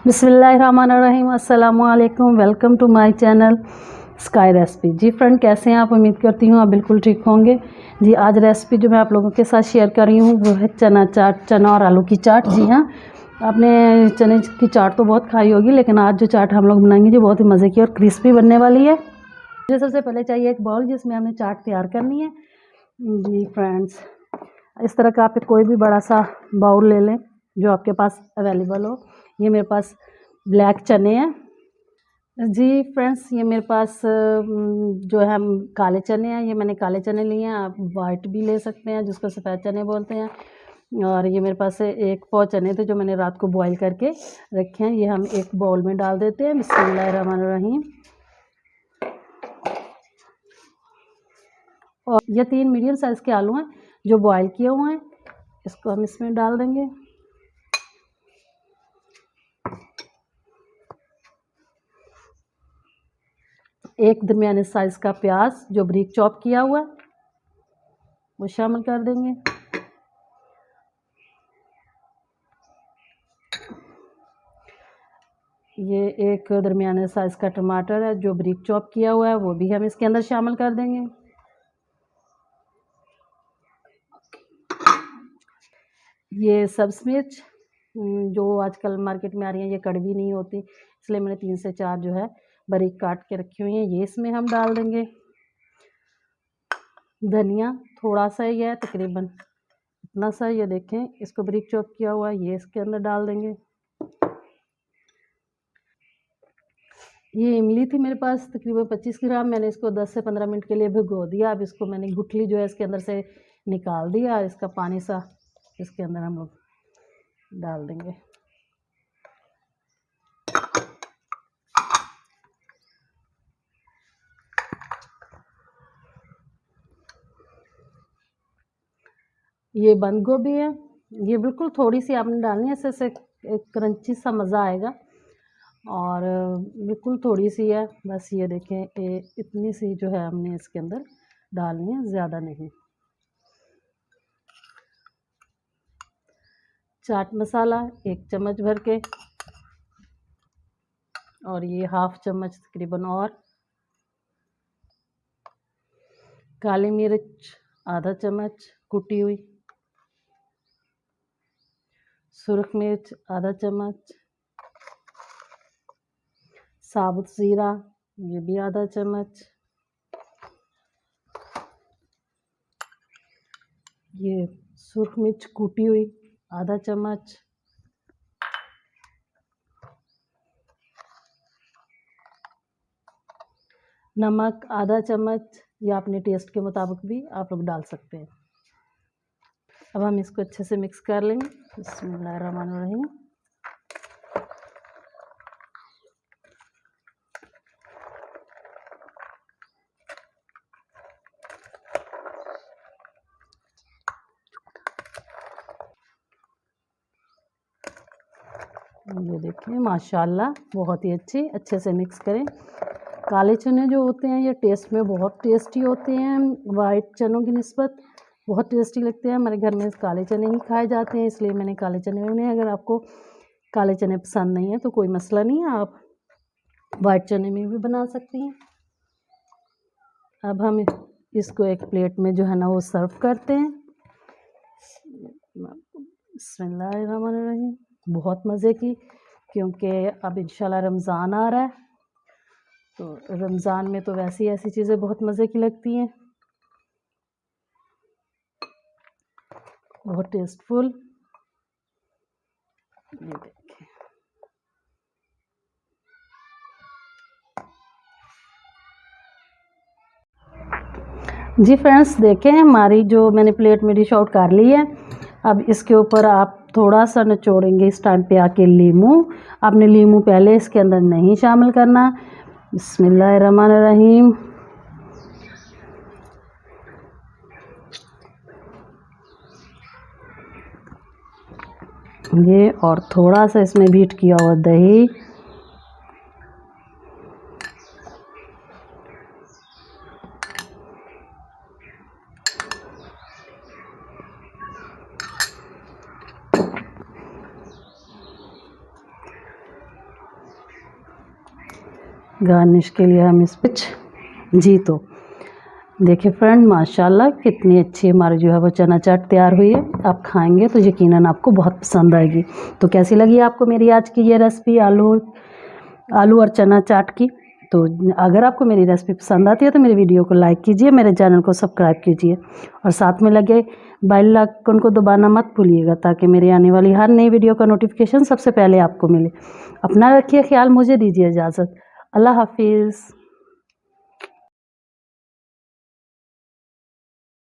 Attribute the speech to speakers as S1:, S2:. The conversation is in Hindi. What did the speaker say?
S1: बिस्मिल्लाहिर्रहमानिर्रहीम, अस्सलामुअलैकुम। Welcome to my channel Sky Recipe. जी फ्रेंड, कैसे हैं आप? उम्मीद करती हूँ आप बिल्कुल ठीक होंगे। जी, आज रेसिपी जो मैं आप लोगों के साथ शेयर कर रही हूँ वो है चना चाट, चना और आलू की चाट। जी हाँ, आपने चने की चाट तो बहुत खाई होगी, लेकिन आज जो चाट हम लोग बनाएंगे जो बहुत ही मज़े की और क्रिस्पी बनने वाली है। मुझे सबसे पहले चाहिए एक बाउल जिसमें हमने चाट तैयार करनी है। जी फ्रेंड्स, इस तरह का आप कोई भी बड़ा सा बाउल ले लें जो आपके पास अवेलेबल हो। ये मेरे पास ब्लैक चने हैं। जी फ्रेंड्स, ये मेरे पास जो है काले चने हैं। ये मैंने काले चने लिए हैं, आप वाइट भी ले सकते हैं जिसको सफ़ेद चने बोलते हैं। और ये मेरे पास एक पाव चने थे जो मैंने रात को बॉईल करके रखे हैं। ये हम एक बाउल में डाल देते हैं। बिस्मिल्लाहिर्रहमानिर्रहीम। और ये 3 मीडियम साइज़ के आलू हैं जो बॉईल किए हुए हैं, इसको हम इसमें डाल देंगे। एक दरमियाने साइज़ का प्याज जो बारीक चॉप किया हुआ है वो शामिल कर देंगे। ये एक दरमियाने साइज़ का टमाटर है जो बारीक चॉप किया हुआ है, वो भी हम इसके अंदर शामिल कर देंगे। ये सब्ज़ मिर्च जो आजकल मार्केट में आ रही है, ये कड़वी नहीं होती, इसलिए मैंने 3 से 4 जो है बारीक काट के रखी हुई हैं, ये इसमें हम डाल देंगे। धनिया थोड़ा सा ही है, तकरीबन इतना सा, ये देखें, इसको बारीक चॉप किया हुआ है, ये इसके अंदर डाल देंगे। ये इमली थी मेरे पास तकरीबन 25 ग्राम, मैंने इसको 10 से 15 मिनट के लिए भिगो दिया। अब इसको मैंने गुठली जो है इसके अंदर से निकाल दिया, इसका पानी सा इसके अंदर हम लोग डाल देंगे। ये बंद गोभी है, ये बिल्कुल थोड़ी सी आपने डालनी है, इससे एक क्रंची सा मज़ा आएगा। और बिल्कुल थोड़ी सी है, बस ये देखें, इतनी सी जो है हमने इसके अंदर डालनी है, ज़्यादा नहीं। चाट मसाला 1 चम्मच भर के, और ये हाफ चम्मच तकरीबन, और काली मिर्च आधा चम्मच कुटी हुई, सुरख मिर्च आधा चम्मच, साबुत ज़ीरा ये भी आधा चम्मच, ये सुरख मिर्च कूटी हुई आधा चम्मच, नमक आधा चम्मच, या अपने टेस्ट के मुताबिक भी आप लोग डाल सकते हैं। अब हम इसको अच्छे से मिक्स कर लेंगे। बिस्मिल्लाहिर्रहमानिर्रहीम। ये देखिए, माशाल्लाह बहुत ही अच्छे से मिक्स करें। काले चने जो होते हैं ये टेस्ट में बहुत टेस्टी होते हैं, वाइट चनों की निस्बत बहुत टेस्टी लगते हैं। हमारे घर में काले चने ही खाए जाते हैं, इसलिए मैंने काले चने बने। अगर आपको काले चने पसंद नहीं है तो कोई मसला नहीं है, आप वाइट चने में भी बना सकती हैं। अब हम इसको एक प्लेट में जो है ना वो सर्व करते हैं। बिस्मिल्लाहिर्रहमानिर्रहीम। बहुत मज़े की, क्योंकि अब इंशाल्लाह रमज़ान आ रहा है, तो रमज़ान में तो वैसे ही ऐसी चीज़ें बहुत मज़े की लगती हैं, बहुत टेस्टफुल। ये देखिए, जी फ्रेंड्स, देखें हमारी जो मैंने प्लेट में डिश आउट कर ली है। अब इसके ऊपर आप थोड़ा सा निचोड़ेंगे इस टाइम पे आके लीमू। आपने लीमू पहले इसके अंदर नहीं शामिल करना। बिस्मिल्लाहिर्रहमानिर्रहीम। ये, और थोड़ा सा इसमें बीट किया हुआ दही, गार्निश के लिए हम इस कुछ जी। तो देखिए फ्रेंड, माशाल्लाह कितनी अच्छी हमारी जो है वो चना चाट तैयार हुई है। आप खाएंगे तो यकीनन आपको बहुत पसंद आएगी। तो कैसी लगी आपको मेरी आज की ये रेसिपी आलू और चना चाट की? तो अगर आपको मेरी रेसिपी पसंद आती है तो मेरी वीडियो को लाइक कीजिए, मेरे चैनल को सब्सक्राइब कीजिए और साथ में लगे बेल आइकन को दबाना मत भूलिएगा, ताकि मेरी आने वाली हर नई वीडियो का नोटिफिकेशन सबसे पहले आपको मिले। अपना रखिए ख्याल, मुझे दीजिए इजाज़त। अल्लाह हाफिज़।